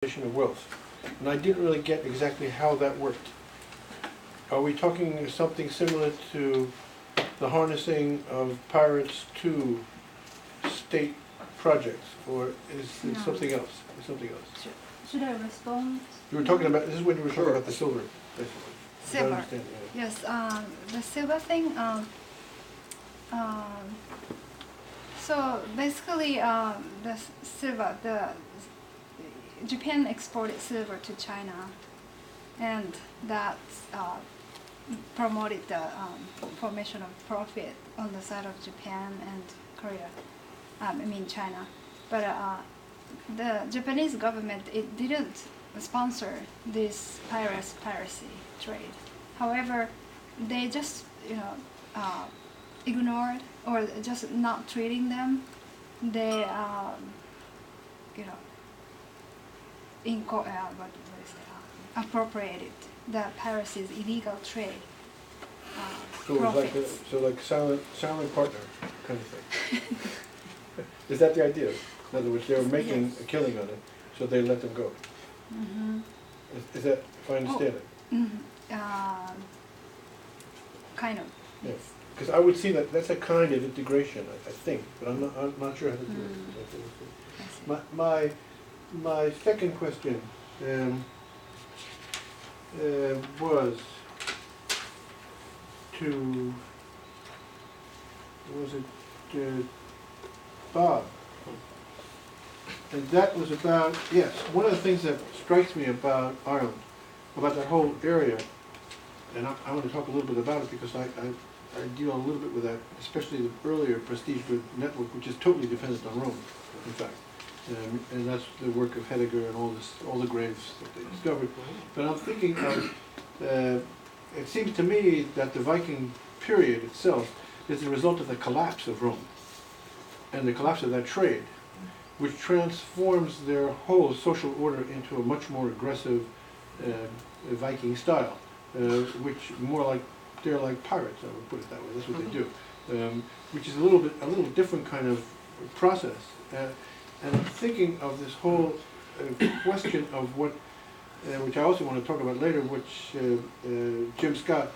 of wealth, and I didn't really get exactly how that worked. Are we talking something similar to the harnessing of pirates to state projects, or is it No. something else? It's something else. Should I respond? You were talking about, this is when you were talking about the silver, basically. As I Silver. understand it, yeah. Yes, the silver thing. So basically, the silver, Japan exported silver to China, and that promoted the formation of profit on the side of Japan and Korea. I mean China, but the Japanese government, it didn't sponsor this piracy trade. However, they just ignored or just not treating them. They appropriated the piracy's illegal trade So it was like, profits. silent partner kind of thing. Is that the idea? In other words, they were making Yes. a killing on it, so they let them go. Mm-hmm. Is that, if I understand it? Mm-hmm. Kind of. Yeah. Because I would see that, that's a kind of integration, I think, but I'm not sure how to do it. I see. My second question was to, was it Bob? And that was about, yes, one of the things that strikes me about Ireland, about that whole area, and I want to talk a little bit about it because I deal a little bit with that, especially the earlier prestige good network, which is totally dependent on Rome, in fact. And that's the work of Heidegger and all the graves that they discovered. But I'm thinking of, it seems to me that the Viking period itself is the result of the collapse of Rome and the collapse of that trade, which transforms their whole social order into a much more aggressive Viking style, which more like, they're like pirates, I would put it that way, that's what they do, which is a little different kind of process. And I'm thinking of this whole question of what, which I also want to talk about later, which Jim Scott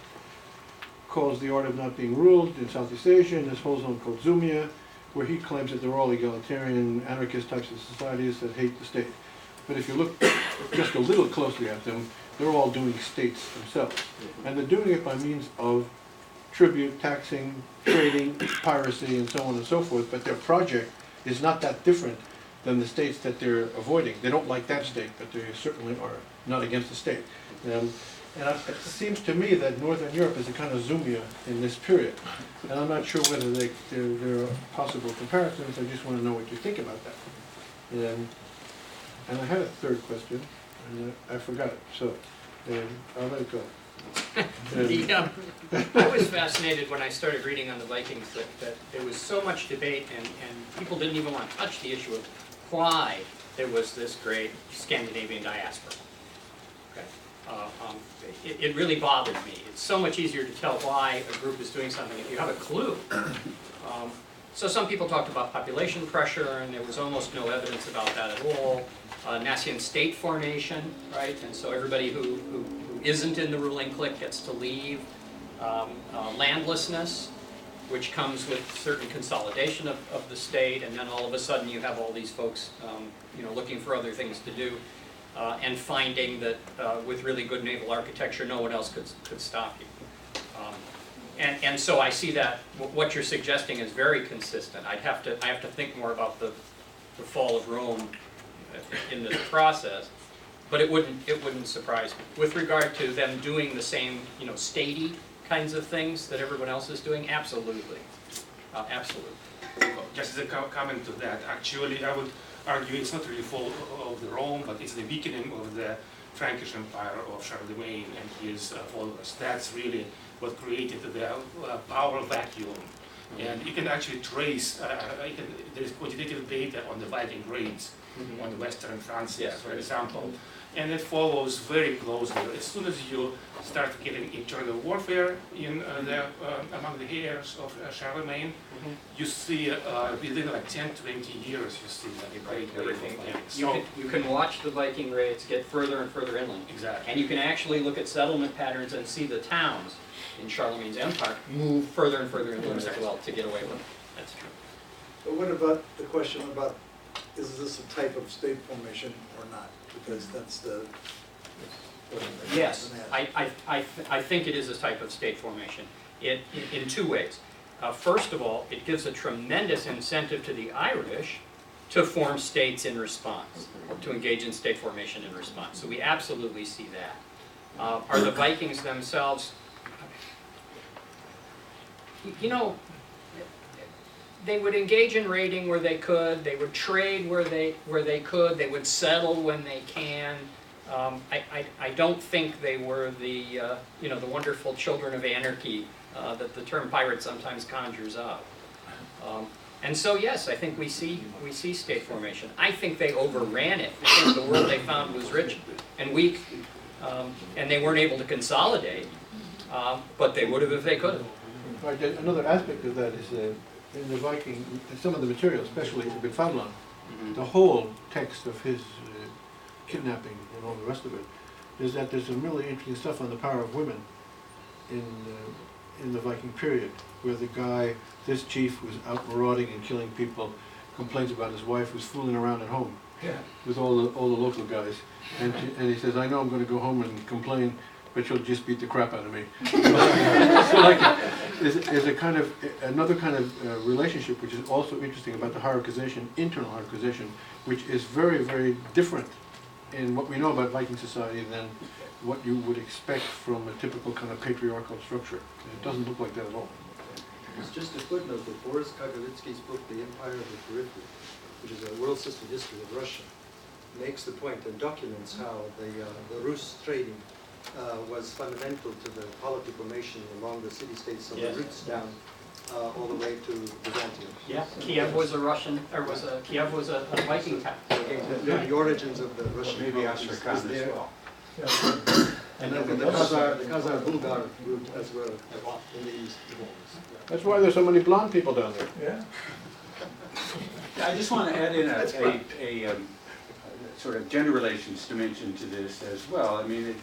calls the art of not being ruled in Southeast Asia, in this whole zone called Zumia, where he claims that they're all egalitarian, anarchist types of societies that hate the state. But if you look just a little closely at them, they're all doing states themselves. And they're doing it by means of tribute, taxing, trading, piracy, and so on and so forth, but their project is not that different than the states that they're avoiding. They don't like that state, but they certainly are not against the state. And it seems to me that Northern Europe is a kind of Zumia in this period. And I'm not sure whether there are possible comparisons. I just want to know what you think about that. And I had a third question, and I forgot it, so I'll let it go. I was fascinated when I started reading on the Vikings that there was so much debate and people didn't even want to touch the issue of why there was this great Scandinavian diaspora. Okay. It really bothered me. It's so much easier to tell why a group is doing something if you have a clue. So some people talked about population pressure, and there was almost no evidence about that at all. Nation state formation, right? And so everybody who isn't in the ruling clique gets to leave. Landlessness, which comes with certain consolidation of the state, and then all of a sudden you have all these folks looking for other things to do, and finding that with really good naval architecture no one else could stop you. And so I see that what you're suggesting is very consistent. I have to think more about the fall of Rome in this process, but it wouldn't surprise me. With regard to them doing the same, statey kinds of things that everyone else is doing, absolutely, absolutely. Just as a comment to that, actually I would argue it's not really fall of the Rome, but it's the weakening of the Frankish Empire of Charlemagne and his followers. That's really what created the power vacuum. And you can actually trace, there's quantitative data on the Viking raids Mhm. on Western France, Yeah, for right. example. And it follows very closely. As soon as you start getting internal warfare among the heirs of Charlemagne, Mhm. you see within like 10, 20 years, you see like a great wave of Everything. Vikings. You can watch the Viking raids get further and further inland. Exactly. And you can actually look at settlement patterns and see the towns in Charlemagne's empire move further and further inland as well to get away with it. That's true. But what about the question about, is this a type of state formation or not? Because that's the. Yes, I think it is a type of state formation in two ways. First of all, it gives a tremendous incentive to the Irish to form states in response, to engage in state formation in response. So we absolutely see that. Are the Vikings themselves, you know, they would engage in raiding where they could, they would trade where they could, they would settle when they can. I don't think they were the the wonderful children of anarchy that the term pirate sometimes conjures up. And so yes, I think we see state formation. I think they overran it because the world they found was rich and weak, and they weren't able to consolidate. But they would have if they could. Right, another aspect of that is in the Viking, some of the material, especially Ibn Fadlan, the whole text of his kidnapping and all the rest of it, is that there's some really interesting stuff on the power of women in the Viking period, where the guy, this chief, was out marauding and killing people, complains about his wife who's fooling around at home with all the local guys, and he says, I know I'm going to go home and complain, but she'll just beat the crap out of me. So like, there's a kind of, another kind of relationship which is also interesting about the hierarchization, internal hierarchization, which is very, very different in what we know about Viking society than what you would expect from a typical kind of patriarchal structure. It doesn't look like that at all. It's just a footnote that Boris Kagaritsky's book, The Empire of the Periphery, which is a world system history of Russia, makes the point and documents how the Rus trading was fundamental to the polity formation along the city-states from the roots down all the way to Byzantium. Yeah, Kiev was a Russian, or Kiev was a Viking town. The origins of the Russian Maybe polity Astrakhan is as there. well. And then the Khazar-Bulgar route as well in the east. That's why there's so many blonde people down there. Yeah. I just want to add in a sort of gender relations dimension to this as well. I mean,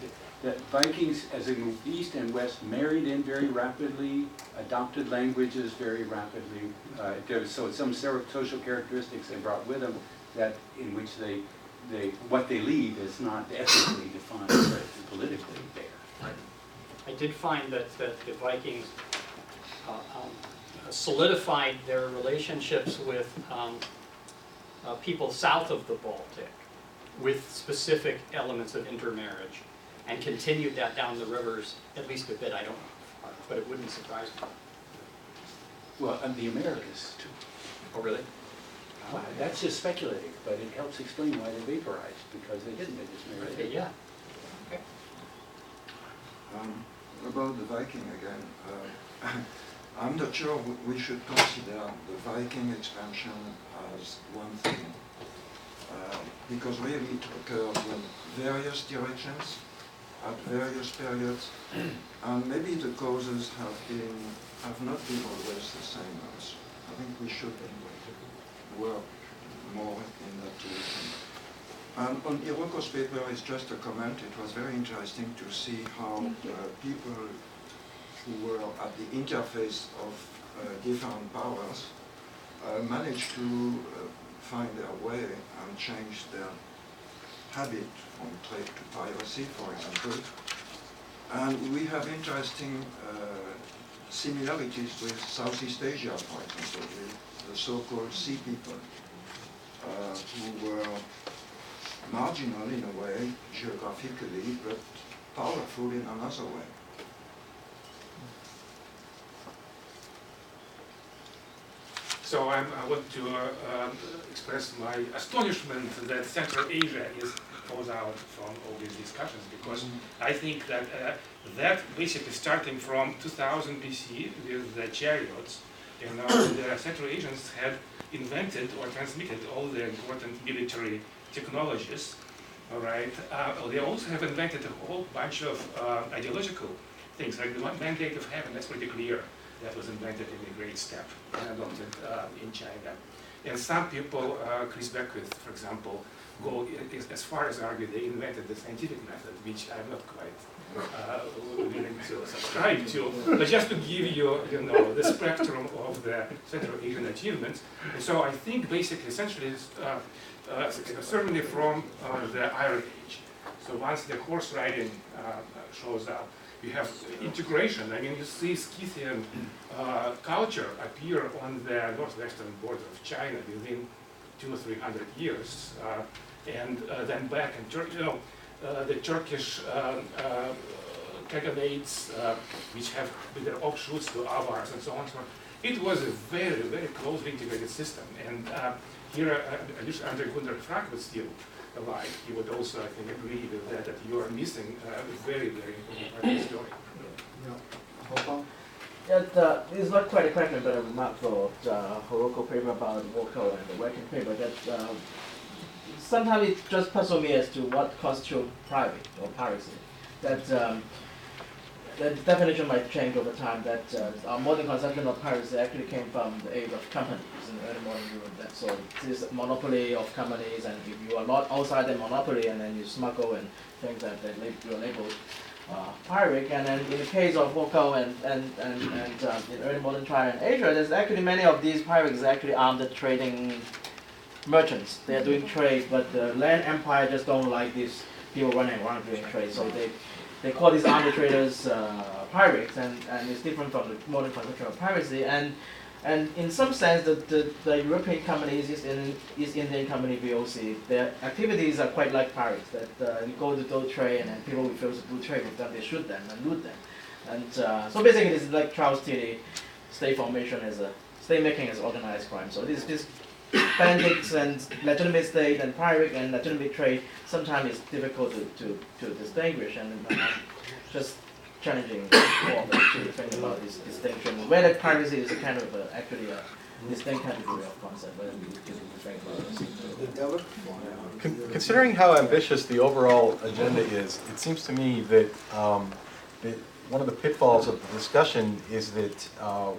that Vikings, as they moved east and west, married in very rapidly, adopted languages very rapidly. So some social characteristics they brought with them that in which what they leave is not ethnically defined, but politically there. I did find that the Vikings solidified their relationships with people south of the Baltic with specific elements of intermarriage and continued that down the rivers at least a bit. I don't know, but it wouldn't surprise me. Well, and the Americas too. Oh, really? Well, that's just speculative, but it helps explain why they vaporized, because they didn't, they just married. Okay, yeah. Okay. About the Viking again, I'm not sure we should consider the Viking expansion as one thing, because really it occurs in various directions, at various periods, and maybe the causes have not been always the same. I think we should work more in that direction. And on Iroko's paper, it's just a comment. It was very interesting to see how people who were at the interface of different powers managed to find their way and change their habit from trade to piracy, for example. And we have interesting similarities with Southeast Asia, for example, with the so-called sea people, who were marginal in a way, geographically, but powerful in another way. So I want to express my astonishment that Central Asia is falls out from all these discussions, because I think that that basically starting from 2000 BC with the chariots And the Central Asians had invented or transmitted all the important military technologies. All right. They also have invented a whole bunch of ideological things, like the mandate of heaven. That's pretty clear. That was invented in a great step and adopted in China. And some people, Chris Beckwith, for example, go as far as argue they invented the scientific method, which I'm not quite willing to subscribe to. But just to give you, the spectrum of the Central Asian achievements. And so I think basically, essentially, it's, certainly from the Iron Age. So once the horse riding shows up, you have integration. I mean, you see Scythian culture appear on the northwestern border of China within 200 or 300 years, and then back in Turkey, the Turkish Kaganates, which have with their offshoots to Avars and so on. So it was a very, very closely integrated system. And here, Andre Gunnar Frank was still alive. He would also, I think, agree with that you are missing a very, very important part of the story. That is not quite a question, but a remark for the Hiroko paper about Woko and the working paper. That sometimes it just puzzles me as to what constitutes private or piracy. That the definition might change over time. That our modern conception of piracy actually came from the age of companies in early modern Europe. That so this monopoly of companies, and if you are not outside the monopoly and then you smuggle and things that you are labeled pirate. And then in the case of Woko and in early modern China and Asia, there's actually many of these pirates actually armed trading merchants. They are doing trade, but the land empire just don't like these people running around doing trade. So they call these army traders pirates, and it's different from the modern conception of piracy. And in some sense, the European companies, East Indian company VOC, their activities are quite like pirates. That you go to do trade, and then people refuse to do trade with them, they shoot them and loot them. And so basically, it's like Charles Tilly, state formation as a state making as organized crime. So this bandits and legitimate state and pirate and legitimate trade sometimes it's difficult to distinguish, and just challenging for them to think about this distinction. Whether piracy is a kind of actually a distinct category of concept, whether we think about this. Considering how ambitious the overall agenda is, it seems to me that one of the pitfalls of the discussion is that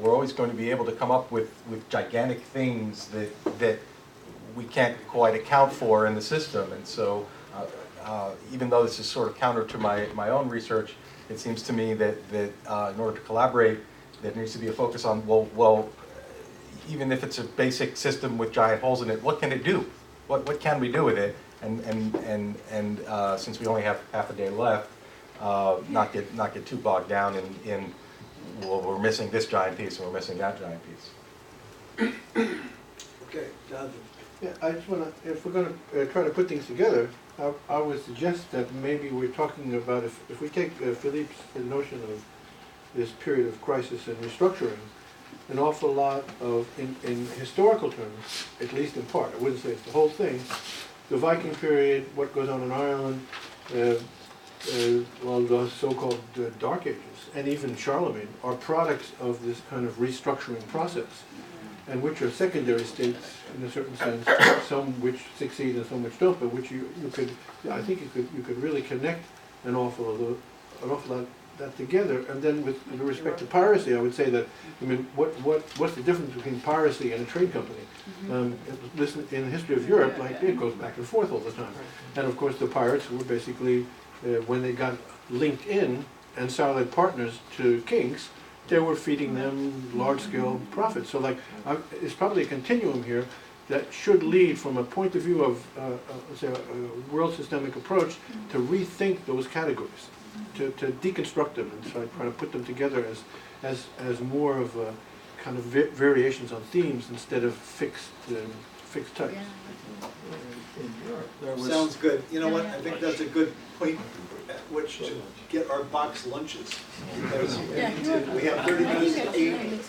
we're always going to be able to come up with gigantic things that we can't quite account for in the system. And so even though this is sort of counter to my own research, it seems to me that in order to collaborate, there needs to be a focus on, well, even if it's a basic system with giant holes in it, what can it do? What can we do with it? And since we only have half a day left, not get too bogged down in well, we're missing this giant piece and we're missing that giant piece. Okay, Jonathan. Yeah, I just want to, if we're going to try to put things together, I would suggest that maybe we're talking about, if we take Philippe's notion of this period of crisis and restructuring, an awful lot of, in historical terms, at least in part, I wouldn't say it's the whole thing, the Viking period, what goes on in Ireland, well, the so-called Dark Ages, and even Charlemagne, are products of this kind of restructuring process, and which are secondary states in a certain sense, some which succeed and some which don't, but which you could, I think you could really connect an awful lot that together. And then with respect to piracy, I would say that, I mean, what's the difference between piracy and a trade company? Listen, in the history of Europe, like, it goes back and forth all the time. And of course the pirates were basically, when they got linked in and solid partners to kings, they were feeding them large-scale profits. So like, it's probably a continuum here that should lead from a point of view of, let's say, a world systemic approach to rethink those categories, to deconstruct them and try to put them together as more of a kind of variations on themes instead of fixed types. Sounds good. You know what? I think that's a good point at which to get our box lunches. Because we have 30 minutes to eat.